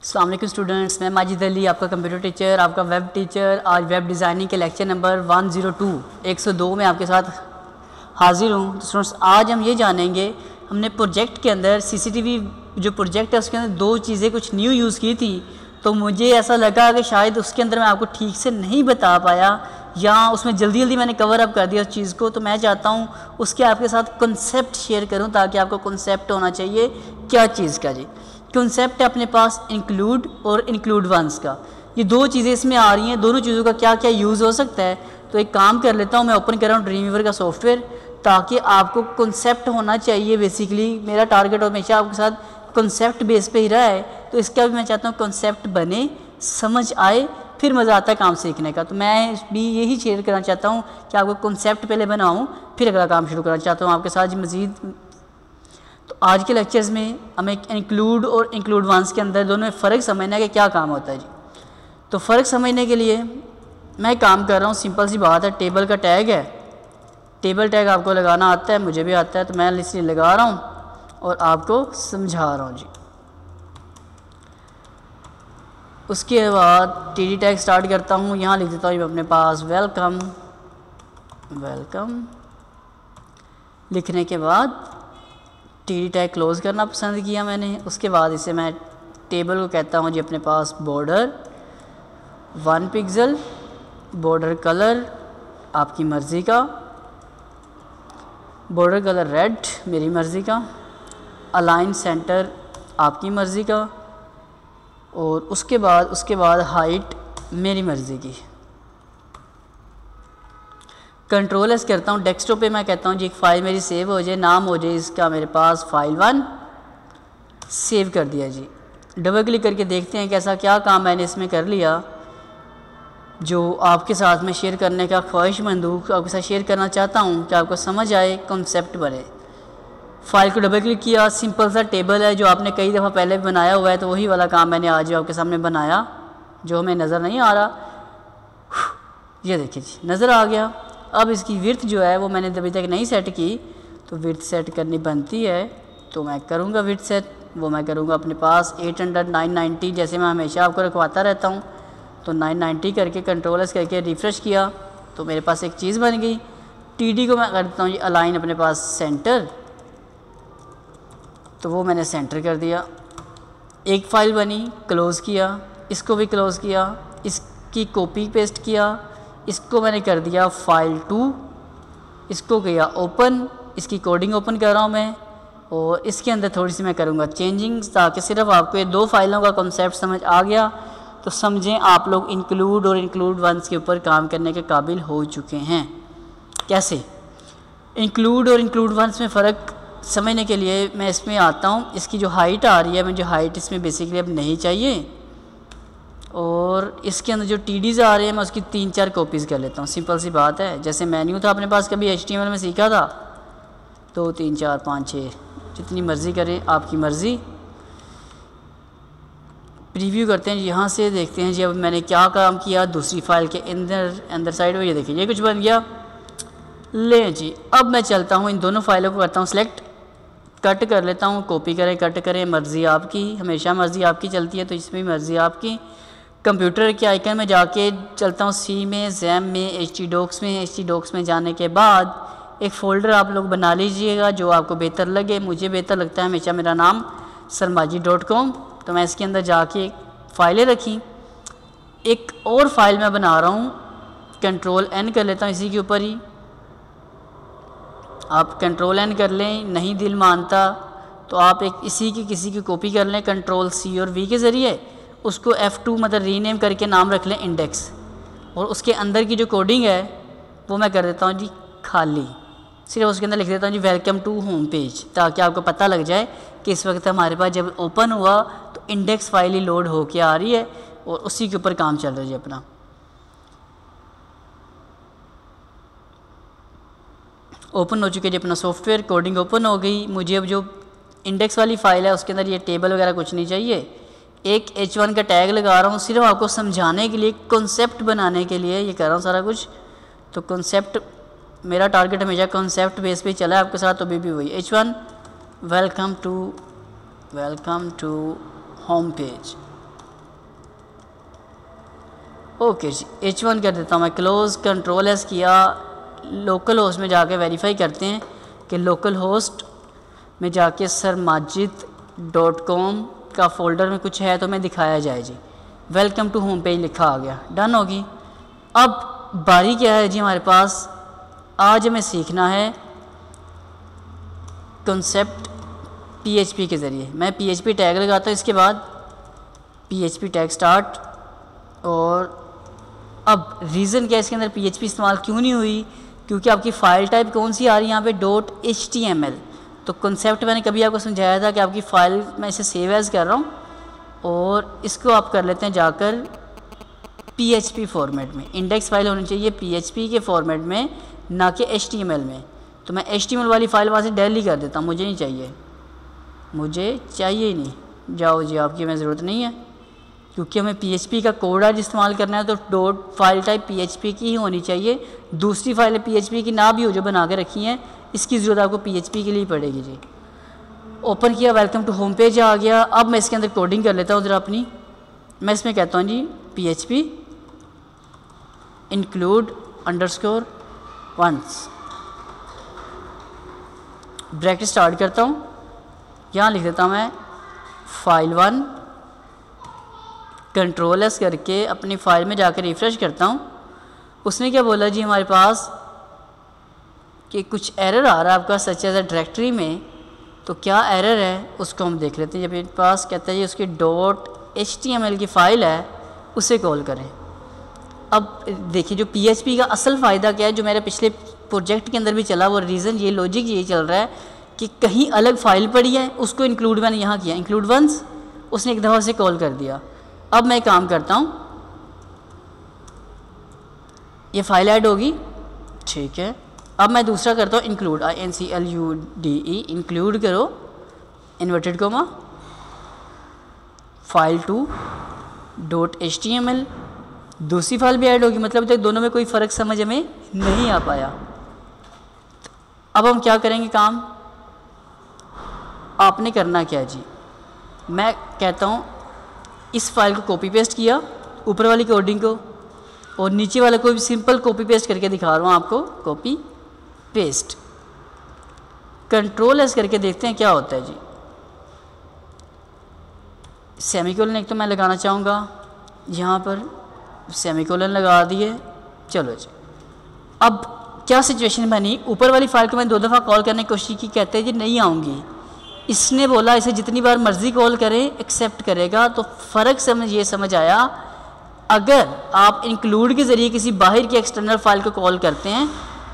अस्सलाम वालेकुम स्टूडेंट्स, मैं माजिद अली आपका कंप्यूटर टीचर, आपका वेब टीचर। आज वेब डिज़ाइनिंग के लेक्चर नंबर 102 में आपके साथ हाजिर हूँ। तो स्टूडेंट्स, आज हम ये जानेंगे, हमने प्रोजेक्ट के अंदर सीसीटीवी जो प्रोजेक्ट है उसके अंदर दो चीज़ें कुछ न्यू यूज़ की थी। तो मुझे ऐसा लगा कि शायद उसके अंदर मैं आपको ठीक से नहीं बता पाया या उसमें जल्दी मैंने कवर अप कर दिया उस चीज़ को। तो मैं चाहता हूँ उसके आपके साथ कॉन्सेप्ट शेयर करूँ ताकि आपको कॉन्सेप्ट होना चाहिए क्या चीज़ का। जी, कॉन्सेप्ट है अपने पास इंक्लूड और इंक्लूड वंस का। ये दो चीज़ें इसमें आ रही हैं, दोनों चीज़ों का क्या क्या यूज़ हो सकता है। तो एक काम कर लेता हूँ, मैं ओपन कर रहा हूँ ड्रीमवीवर का सॉफ्टवेयर ताकि आपको कॉन्सेप्ट होना चाहिए। बेसिकली मेरा टारगेट हमेशा आपके साथ कॉन्सेप्ट बेस पे ही रहा है, तो इसका भी मैं चाहता हूँ कॉन्सेप्ट बने, समझ आए, फिर मज़ा आता है काम सीखने का। तो मैं भी यही शेयर करना चाहता हूँ कि आपको कॉन्सेप्ट पहले बनाऊँ फिर अगला काम शुरू करना चाहता हूँ आपके साथ मज़ीद। तो आज के लेक्चर्स में हमें इंक्लूड और इंक्लूड वंस के अंदर दोनों में फ़र्क समझना है कि क्या काम होता है। जी, तो फ़र्क समझने के लिए मैं काम कर रहा हूँ, सिंपल सी बात है। टेबल का टैग है, टेबल टैग आपको लगाना आता है, मुझे भी आता है, तो मैं इसलिए लगा रहा हूँ और आपको समझा रहा हूँ। जी, उसके बाद टीडी टैग स्टार्ट करता हूँ। यहाँ लिख देता हूँ अपने पास वेलकम। वेलकम लिखने के बाद टीडी टैग क्लोज़ करना पसंद किया मैंने। उसके बाद इसे मैं टेबल को कहता हूँ जी अपने पास बॉर्डर 1 पिक्सल, बॉर्डर कलर आपकी मर्ज़ी का, बॉर्डर कलर रेड मेरी मर्ज़ी का, अलाइन सेंटर आपकी मर्ज़ी का, और उसके बाद हाइट मेरी मर्ज़ी की। कंट्रोल एस करता हूँ। डेस्कटॉप पे मैं कहता हूँ जी एक फ़ाइल मेरी सेव हो जाए, नाम हो जाए इसका मेरे पास फाइल 1, सेव कर दिया। जी, डबल क्लिक करके देखते हैं कैसा क्या काम मैंने इसमें कर लिया जो आपके साथ में शेयर करने का ख्वाहिशमंद हूँ, आपके साथ शेयर करना चाहता हूँ कि आपको समझ आए, कॉन्सेप्ट बने। फ़ाइल को डबल क्लिक किया, सिंपल सा टेबल है जो आपने कई दफ़ा पहले भी बनाया हुआ है, तो वही वाला काम मैंने आज आपके सामने बनाया जो हमें नज़र नहीं आ रहा। ये देखिए जी, नज़र आ गया। अब इसकी विड्थ जो है वो मैंने अभी तक नहीं सेट की, तो विड्थ सेट करनी बनती है। तो मैं करूँगा विड्थ सेट, वो मैं करूँगा अपने पास 800 990, जैसे मैं हमेशा आपको रखवाता रहता हूँ। तो 990 करके कंट्रोल एस करके रिफ़्रेश किया तो मेरे पास एक चीज़ बन गई। टीडी को मैं कर देता हूँ जी अलाइन अपने पास सेंटर, तो वो मैंने सेंटर कर दिया। एक फ़ाइल बनी, क्लोज़ किया, इसको भी क्लोज़ किया, इसकी कॉपी पेस्ट किया, इसको मैंने कर दिया फाइल 2, इसको किया ओपन, इसकी कोडिंग ओपन कर रहा हूँ मैं, और इसके अंदर थोड़ी सी मैं करूँगा चेंजिंग ताकि सिर्फ आपको ये दो फाइलों का कॉन्सेप्ट समझ आ गया। तो समझें आप लोग इंक्लूड और इंक्लूड वंस के ऊपर काम करने के काबिल हो चुके हैं। कैसे इंक्लूड और इंक्लूड वंस में फ़र्क समझने के लिए मैं इसमें आता हूँ। इसकी जो हाइट आ रही है, मुझे हाइट इसमें बेसिकली अब नहीं चाहिए, और इसके अंदर जो टीडीज़ आ रहे हैं मैं उसकी 3-4 कॉपीज़ कर लेता हूँ। सिंपल सी बात है, जैसे मेन्यू था अपने पास कभी HTML में सीखा था, 2 3 4 5 6 जितनी मर्ज़ी करें, आपकी मर्ज़ी। प्रीव्यू करते हैं, यहाँ से देखते हैं जी अब मैंने क्या काम किया दूसरी फ़ाइल के अंदर साइड में। ये देखिए ये कुछ बन गया। ले जी, अब मैं चलता हूँ इन दोनों फाइलों को करता हूँ सेलेक्ट, कट कर लेता हूँ, कॉपी करें कट करें, मर्ज़ी आपकी, हमेशा मर्ज़ी आपकी चलती है, तो इसमें भी मर्ज़ी आपकी। कंप्यूटर के आइकन में जाके चलता हूँ सी में, जैम में, htdocs में। htdocs में जाने के बाद एक फ़ोल्डर आप लोग बना लीजिएगा जो आपको बेहतर लगे। मुझे बेहतर लगता है हमेशा मेरा नाम sarmaji.com, तो मैं इसके अंदर जाके फ़ाइलें रखी। एक और फाइल मैं बना रहा हूँ, कंट्रोल N कर लेता हूँ इसी के ऊपर ही। आप कंट्रोल N कर लें, नहीं दिल मानता तो आप एक इसी की किसी की कॉपी कर लें कंट्रोल C और V के ज़रिए, उसको F2 मतलब रीनेम करके नाम रख लें इंडेक्स, और उसके अंदर की जो कोडिंग है वो मैं कर देता हूँ जी खाली। सिर्फ उसके अंदर लिख देता हूँ जी वेलकम टू होम पेज, ताकि आपको पता लग जाए कि इस वक्त हमारे पास जब ओपन हुआ तो इंडेक्स फाइल ही लोड होके आ रही है और उसी के ऊपर काम चल रहा है जी अपना। ओपन हो चुके जी अपना सॉफ्टवेयर, कोडिंग ओपन हो गई। मुझे अब जो इंडेक्स वाली फ़ाइल है उसके अंदर ये टेबल वगैरह कुछ नहीं चाहिए। एक H1 का टैग लगा रहा हूँ सिर्फ आपको समझाने के लिए, कॉन्सेप्ट बनाने के लिए ये कर रहा हूँ सारा कुछ। तो कॉन्सेप्ट मेरा टारगेट हमेशा कॉन्सेप्ट बेस पे चला है आपके साथ, तो भी वही H1 welcome to home page. Okay ji, H1 कर देता हूँ मैं क्लोज़, कंट्रोल एस किया। लोकल होस्ट में जाके वेरीफाई करते हैं कि लोकल होस्ट में जाके sarmajid.com का फ़ोल्डर में कुछ है तो मैं दिखाया जाए जी। वेलकम टू होम पेज लिखा आ गया, डन होगी। अब बारी क्या है जी हमारे पास, आज हमें सीखना है कॉन्सेप्ट PHP के ज़रिए। मैं PHP टैग लगाता हूँ, इसके बाद PHP टैग स्टार्ट। और अब रीज़न क्या है इसके अंदर PHP इस्तेमाल क्यों नहीं हुई, क्योंकि आपकी फ़ाइल टाइप कौन सी आ रही है यहाँ पे .html। तो कॉन्सेप्ट मैंने कभी आपको समझाया था कि आपकी फ़ाइल मैं इसे सेव एज़ कर रहा हूँ और इसको आप कर लेते हैं जाकर PHP फॉर्मेट में। इंडेक्स फाइल होनी चाहिए PHP के फॉर्मेट में, ना कि HTML में। तो मैं HTML वाली फ़ाइल वहाँ से डिलीट कर देता हूँ, मुझे नहीं चाहिए, मुझे चाहिए ही नहीं। जाओ जी, आपकी हमें ज़रूरत नहीं है, क्योंकि हमें PHP का कोड आज इस्तेमाल करना है। तो डॉट फाइल टाइप PHP की ही होनी चाहिए। दूसरी फाइलें PHP की ना भी हो जो बना के रखी हैं, इसकी ज़रूरत आपको PHP के लिए पड़ेगी जी। ओपन किया, वेलकम टू होम पेज आ गया। अब मैं इसके अंदर कोडिंग कर लेता हूँ ज़रा अपनी। मैं इसमें कहता हूँ जी PHP include _ once, bracket start करता हूँ। यहाँ लिख देता हूँ मैं file1, कंट्रोल एस करके अपनी फ़ाइल में जाकर रिफ़्रेश करता हूँ। उसने क्या बोला जी हमारे पास कि कुछ एरर आ रहा है आपका सच एज डायरेक्टरी में। तो क्या एरर है उसको हम देख लेते हैं। जब मेरे पास कहता है जी उसकी .html की फ़ाइल है उसे कॉल करें। अब देखिए जो PHP का असल फ़ायदा क्या है, जो मेरे पिछले प्रोजेक्ट के अंदर भी चला, वो रीज़न ये लॉजिक ये चल रहा है कि कहीं अलग फ़ाइल पड़ी है, उसको इंक्लूड मैंने यहाँ किया, इंक्लूड वंस, उसने एक दफ़ा से कॉल कर दिया। अब मैं काम करता हूँ, ये फ़ाइल ऐड होगी, ठीक है। अब मैं दूसरा करता हूँ इंक्लूड, INCLUDE, इंक्लूड करो इन्वर्टेड कोमा file2 .html, दूसरी फाइल भी ऐड होगी। मतलब तक दोनों में कोई फ़र्क समझ हमें नहीं आ पाया। अब हम क्या करेंगे काम, आपने करना क्या है जी, मैं कहता हूँ इस फाइल को कॉपी पेस्ट किया, ऊपर वाली कोडिंग को, और नीचे वाला को भी सिंपल कॉपी पेस्ट करके दिखा रहा हूँ आपको, कॉपी पेस्ट। कंट्रोल एस करके देखते हैं क्या होता है जी। सेमीकोलन एक तो मैं लगाना चाहूँगा, यहाँ पर सेमीकोलन लगा दिए। चलो जी, अब क्या सिचुएशन बनी, ऊपर वाली फ़ाइल को मैं 2 दफ़ा कॉल करने की कोशिश की, कहते हैं जी नहीं आऊँगी। इसने बोला इसे जितनी बार मर्ज़ी कॉल करें एक्सेप्ट करेगा। तो फ़र्क समझ आया, अगर आप इंक्लूड के ज़रिए किसी बाहर की एक्सटर्नल फ़ाइल को कॉल करते हैं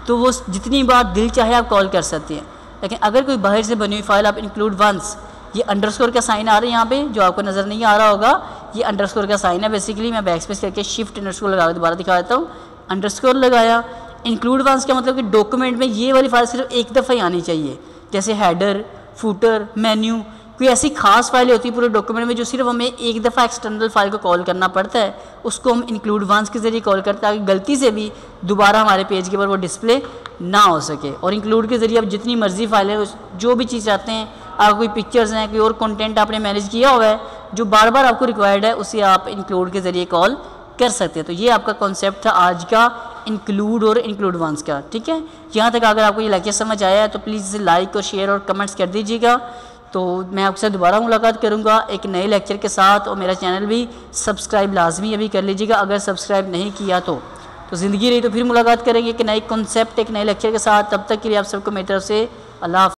तो वो जितनी बार दिल चाहे आप कॉल कर सकते हैं। लेकिन अगर कोई बाहर से बनी हुई फ़ाइल आप इंक्लूड वंस, ये अंडरस्कोर का साइन आ रहा है यहाँ पे जो आपको नज़र नहीं आ रहा होगा, ये अंडरस्कोर का साइन है। बेसिकली मैं बैकस्पेस करके शिफ्ट अंडरस्कोर लगा के दोबारा दिखा देता हूँ। अंडरस्कोर लगाया, इंक्लूड वंस का मतलब कि डॉक्यूमेंट में ये वाली फ़ाइल सिर्फ एक दफ़ा ही आनी चाहिए। जैसे हेडर, फूटर, मेन्यू, कोई ऐसी खास फाइल होती है पूरे डॉक्यूमेंट में जो सिर्फ हमें एक दफ़ा एक्सटर्नल फाइल को कॉल करना पड़ता है, उसको हम इंक्लूड वंस के ज़रिए कॉल करते हैं ताकि गलती से भी दोबारा हमारे पेज के ऊपर वो डिस्प्ले ना हो सके। और इंक्लूड के ज़रिए आप जितनी मर्ज़ी फाइल है, जो भी चीज़ चाहते हैं, आप कोई पिक्चर्स हैं, कोई और कंटेंट आपने मैनेज किया हुआ है जो बार बार आपको रिक्वायर्ड है, उसे आप इंक्लूड के ज़रिए कॉल कर सकते हैं। तो ये आपका कॉन्सेप्ट था आज का, इंक्लूड और इंक्लूड वंस का। ठीक है, यहाँ तक अगर आपको ये लेक्चर समझ आया है तो प्लीज़ इसे लाइक और शेयर और कमेंट्स कर दीजिएगा। तो मैं आपके साथ दोबारा मुलाकात करूँगा एक नए लेक्चर के साथ, और मेरा चैनल भी सब्सक्राइब लाजमी अभी कर लीजिएगा अगर सब्सक्राइब नहीं किया तो ज़िंदगी रही तो फिर मुलाकात करेंगे एक नए कॉन्सेप्ट एक नए लेक्चर के साथ। तब तक के लिए आप सबको मेरी तरफ से अल्लाह।